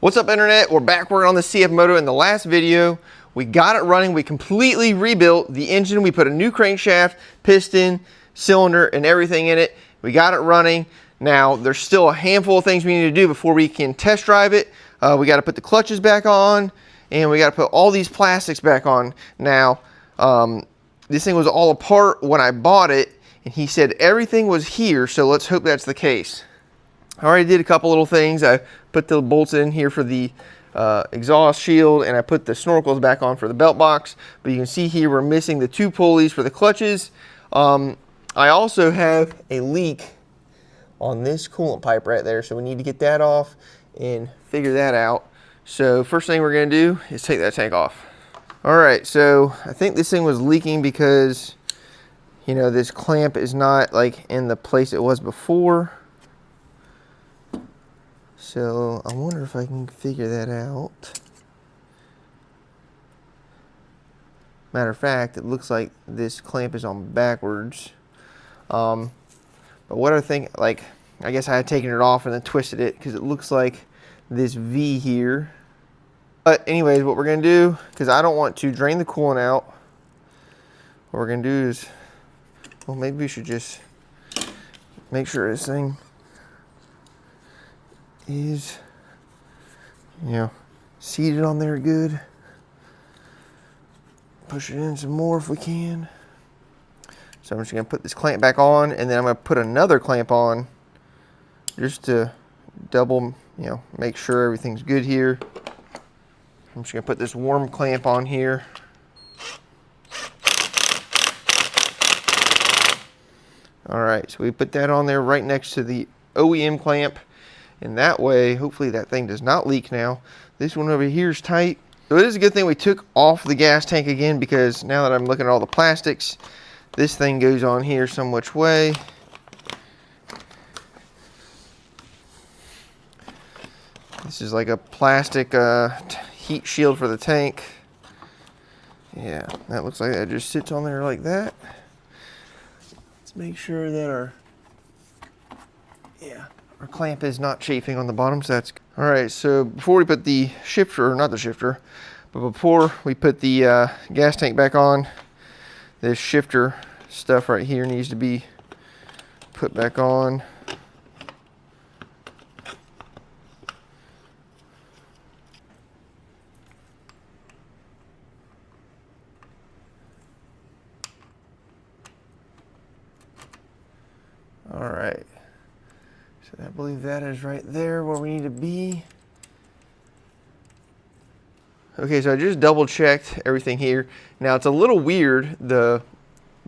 What's up, internet? We're back working on the CFMOTO. In the last video, we got it running. We completely rebuilt the engine. We put a new crankshaft, piston, cylinder, and everything in it. We got it running. Now, there's still a handful of things we need to do before we can test drive it. We got to put the clutches back on, and we got to put all these plastics back on. Now, this thing was all apart when I bought it, and he said everything was here, so let's hope that's the case. I already did a couple little things. I put the bolts in here for the exhaust shield, and I put the snorkels back on for the belt box. But you can see here we're missing the two pulleys for the clutches. I also have a leak on this coolant pipe right there, so we need to get that off and figure that out. So first thing we're going to do is take that tank off. All right, so I think this thing was leaking because, you know, this clamp is not like in the place it was before. So I wonder if I can figure that out. Matter of fact, it looks like this clamp is on backwards. But what I think, like, I guess I had taken it off and then twisted it because it looks like this V here. But anyways, what we're gonna do, because I don't want to drain the coolant out, what we're gonna do is, well, maybe we should just make sure this thing is, you know, seated on there good. Push it in some more if we can. So I'm just gonna put this clamp back on, and then I'm gonna put another clamp on just to double, you know, make sure everything's good here. I'm just gonna put this warm clamp on here. All right, so we put that on there right next to the OEM clamp. And that way, hopefully that thing does not leak now. This one over here is tight. So it is a good thing we took off the gas tank again, because now that I'm looking at all the plastics, this thing goes on here some which way. This is like a plastic heat shield for the tank. Yeah, that looks like that just sits on there like that. Let's make sure that our clamp is not chafing on the bottom, so that's good. All right, so before we put the shifter, or not the shifter, but before we put the gas tank back on, this shifter stuff right here needs to be put back on. All right. So I believe that is right there where we need to be. Okay, so I just double checked everything here. Now it's a little weird, the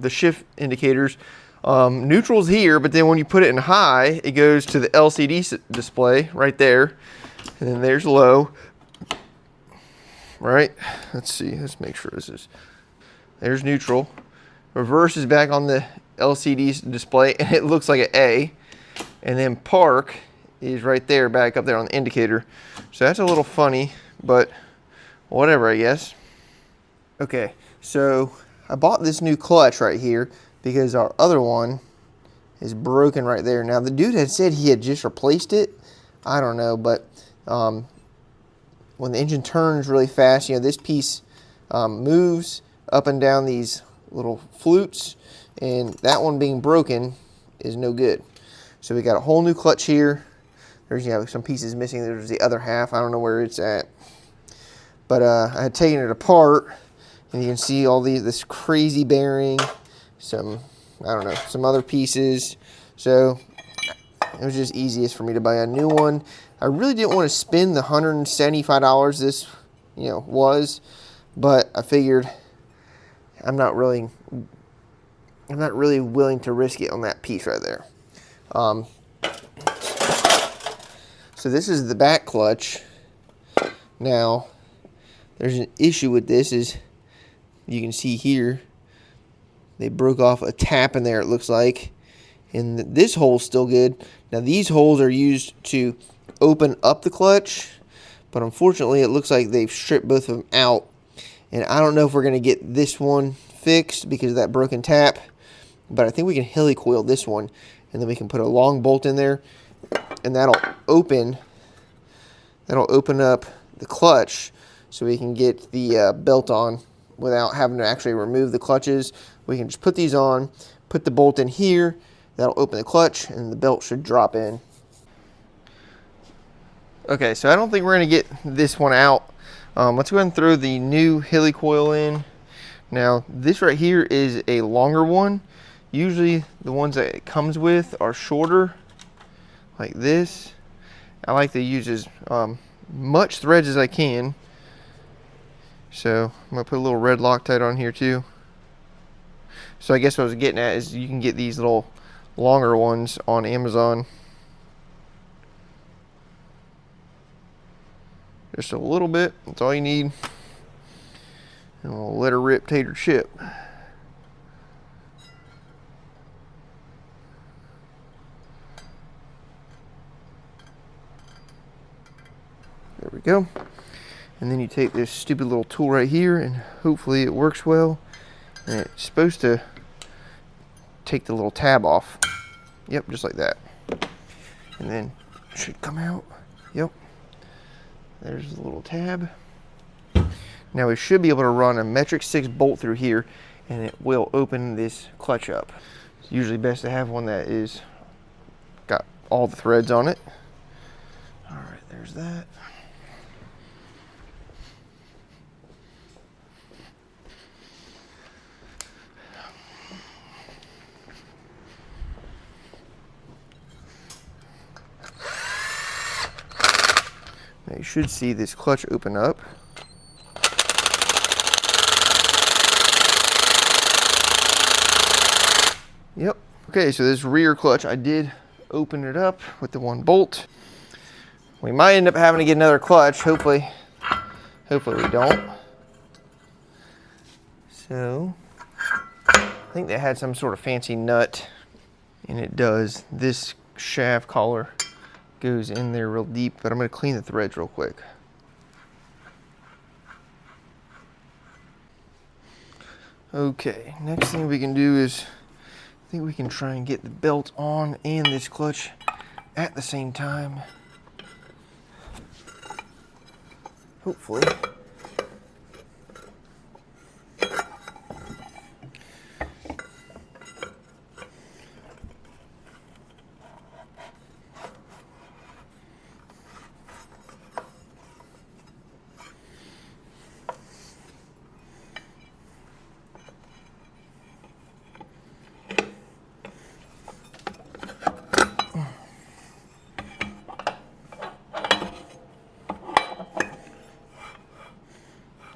shift indicators. Neutral's here, but then when you put it in high, it goes to the LCD display right there. And then there's low. Right? Let's see, let's make sure this is. There's neutral. Reverse is back on the LCD display, and it looks like an A. And then park is right there, back up there on the indicator. So that's a little funny, but whatever, I guess. Okay, so I bought this new clutch right here because our other one is broken right there. Now, the dude had said he had just replaced it. I don't know, but when the engine turns really fast, you know, this piece moves up and down these little flutes, and that one being broken is no good. So we got a whole new clutch here. There's, you know, some pieces missing. There's the other half. I don't know where it's at. But I had taken it apart, and you can see all this crazy bearing, some, I don't know, some other pieces. So it was just easiest for me to buy a new one. I really didn't want to spend the $175 this, you know, was, but I figured I'm not really willing to risk it on that piece right there. So this is the back clutch. Now, there's an issue with this, is you can see here, they broke off a tap in there, it looks like. And this hole's still good. Now, these holes are used to open up the clutch, but unfortunately, it looks like they've stripped both of them out. And I don't know if we're going to get this one fixed because of that broken tap, but I think we can helicoil this one, and then we can put a long bolt in there, and that'll open That'll open up the clutch so we can get the belt on without having to actually remove the clutches. We can just put these on, put the bolt in here, that'll open the clutch, and the belt should drop in. Okay, so I don't think we're gonna get this one out. Let's go ahead and throw the new helicoil in. Now, this right here is a longer one. Usually the ones that it comes with are shorter, like this. I like to use as much threads as I can. So I'm gonna put a little red Loctite on here too. So I guess what I was getting at is you can get these little longer ones on Amazon. Just a little bit, that's all you need. And we'll let her rip, tater, chip. There we go. And then you take this stupid little tool right here and hopefully it works well. And it's supposed to take the little tab off. Yep, just like that. And then it should come out. Yep. There's the little tab. Now we should be able to run a metric 6 bolt through here and it will open this clutch up. It's usually best to have one that is got all the threads on it. All right, there's that. Now you should see this clutch open up. Yep. Okay, so this rear clutch, I did open it up with the one bolt. We might end up having to get another clutch. Hopefully we don't. So, I think they had some sort of fancy nut, and it does. This shaft collar goes in there real deep, but I'm going to clean the threads real quick. Okay, next thing we can do is, I think we can try and get the belt on and this clutch at the same time. Hopefully.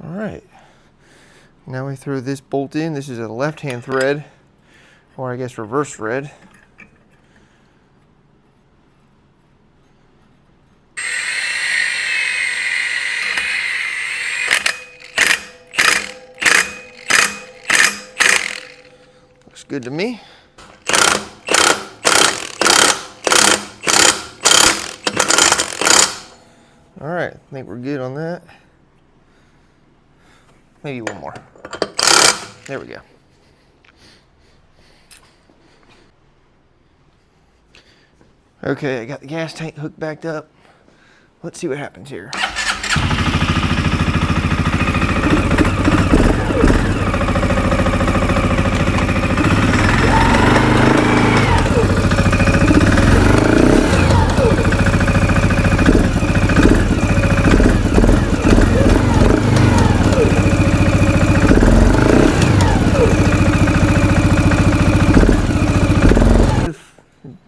Alright, now we throw this bolt in. This is a left-hand thread, or I guess reverse thread. Looks good to me. Alright, I think we're good on that. Maybe one more. There we go. Okay, I got the gas tank hooked back up. Let's see what happens here.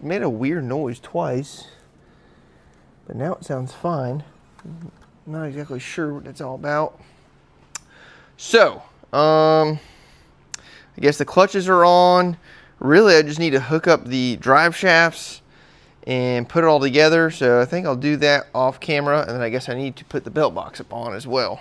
Made a weird noise twice, but now it sounds fine. I'm not exactly sure what that's all about. So, I guess the clutches are on. Really, I just need to hook up the drive shafts and put it all together. So I think I'll do that off camera, and then I guess I need to put the belt box up on as well.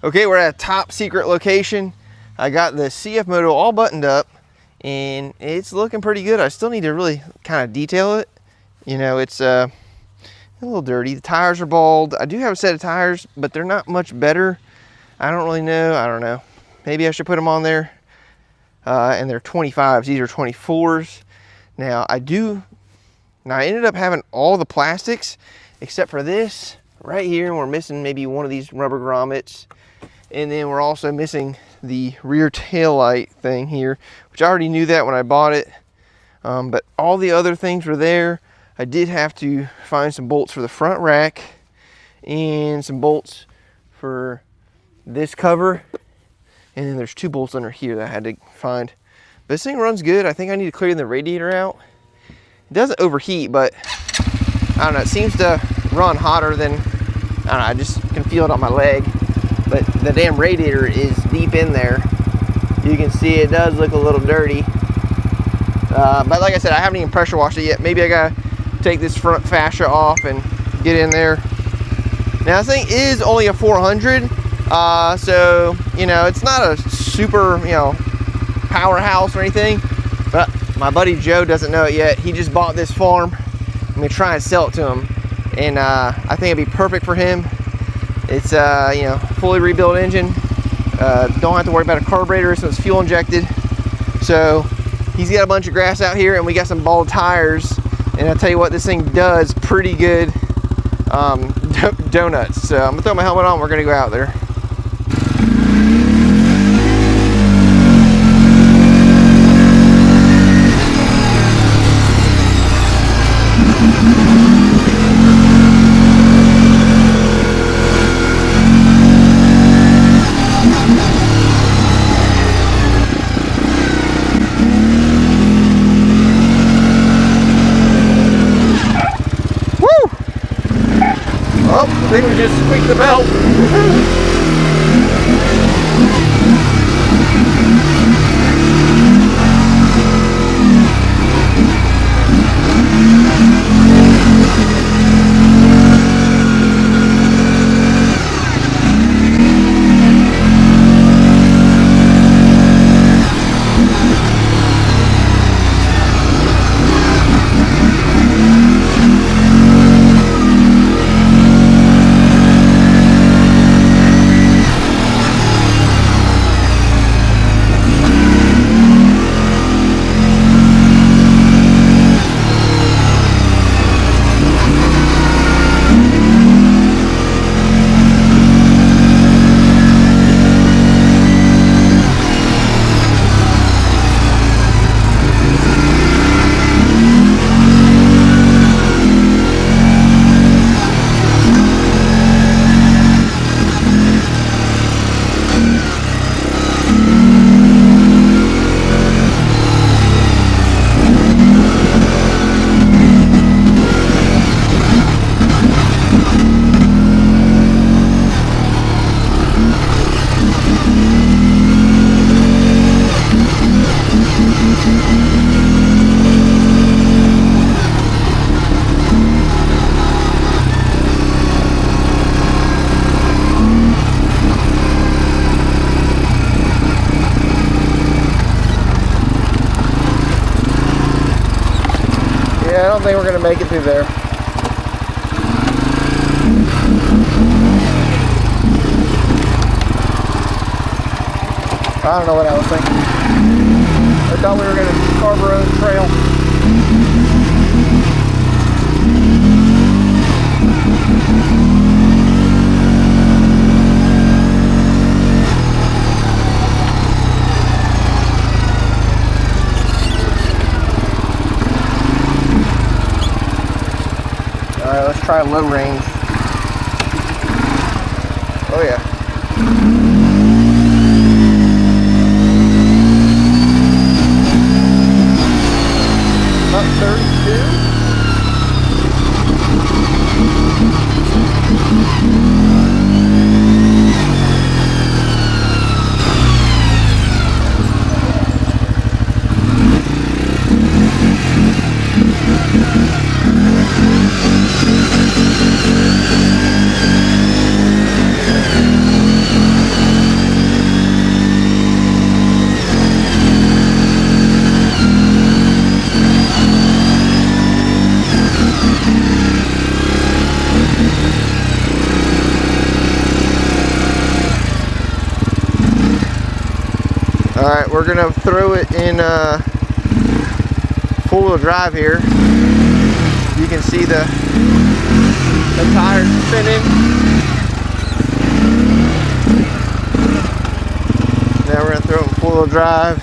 Okay, we're at a top secret location. I got the CFMOTO all buttoned up and it's looking pretty good. I still need to really kind of detail it. You know, it's a little dirty. The tires are bald. I do have a set of tires, but they're not much better. I don't really know. I don't know. Maybe I should put them on there. And they're 25s. These are 24s. Now I ended up having all the plastics except for this right here. And we're missing maybe one of these rubber grommets. And then we're also missing the rear tail light thing here, which I already knew that when I bought it. But all the other things were there. I did have to find some bolts for the front rack and some bolts for this cover. And then there's 2 bolts under here that I had to find. But this thing runs good. I think I need to clear the radiator out. It doesn't overheat, but I don't know. It seems to run hotter than, I don't know, I just can feel it on my leg. But the damn radiator is deep in there. You can see it does look a little dirty. But like I said, I haven't even pressure washed it yet. Maybe I gotta take this front fascia off and get in there. Now this thing is only a 400. So, you know, it's not a super, you know, powerhouse or anything, but my buddy Joe doesn't know it yet. He just bought this farm. I'm gonna try and sell it to him. And I think it'd be perfect for him. It's, you know, fully rebuilt engine. Don't have to worry about a carburetor, so it's fuel injected. So he's got a bunch of grass out here and we got some bald tires. And I'll tell you what, this thing does pretty good donuts. So I'm gonna throw my helmet on, we're gonna go out there. I think we just squeaked the belt. Yeah, I don't think we're going to make it through there. I don't know what I was thinking. I thought we were going to carve our own trail. Alright, let's try low range. Oh yeah. About 32. All right, we're gonna throw it in four-wheel drive here. You can see the tires spinning. Now we're gonna throw it in four-wheel drive.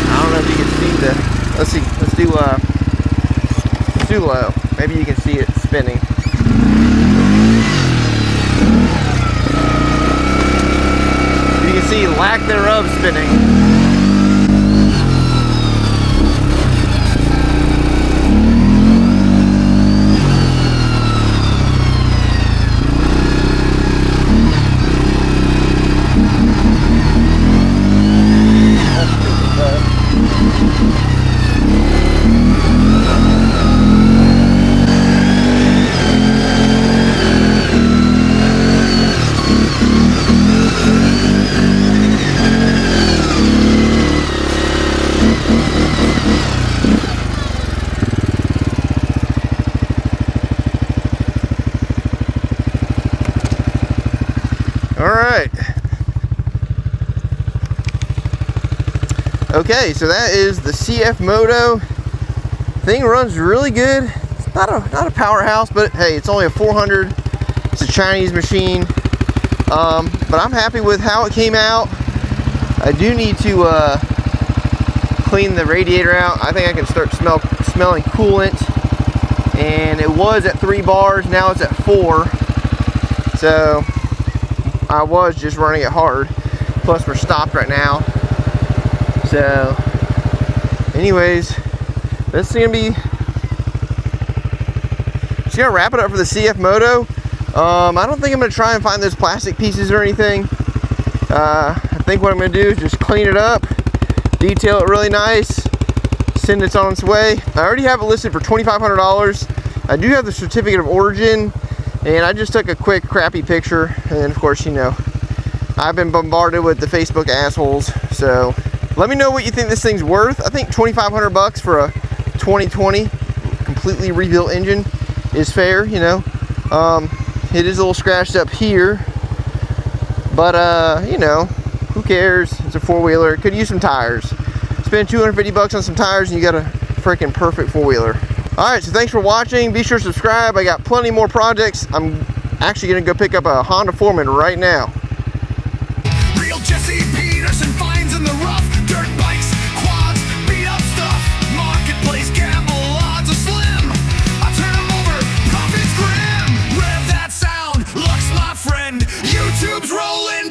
I don't know if you can see the. Let's see. Let's do low. Maybe you can see it spinning. You can see lack thereof spinning. Alright. Okay, so that is the CFMOTO. Thing runs really good. It's not a powerhouse, but hey, it's only a 400. It's a Chinese machine. But I'm happy with how it came out. I do need to clean the radiator out. I think I can start smelling coolant. And it was at 3 bars, now it's at 4. So I was just running it hard. Plus we're stopped right now. So anyways, this is gonna be just gonna wrap it up for the CFMOTO. I don't think I'm gonna try and find those plastic pieces or anything. I think what I'm gonna do is just clean it up, detail it really nice, send it on its way. I already have it listed for $2,500. I do have the certificate of origin, and I just took a quick crappy picture. And of course, you know, I've been bombarded with the Facebook assholes. So let me know what you think this thing's worth. I think $2,500 for a 2020 completely rebuilt engine is fair, you know. It is a little scratched up here, but you know, who cares? It's a four-wheeler. Could use some tires. Spend $250 on some tires and you got a freaking perfect four-wheeler. Alright, so thanks for watching. Be sure to subscribe. I got plenty more projects. I'm actually gonna go pick up a Honda Foreman right now. Real Jesse Peterson finds in the rough, dirt bikes, quads, beat up stuff, marketplace gamble, odds are slim. I turn them over, profits grim. Rev that sound, Lux my friend, YouTube's rolling.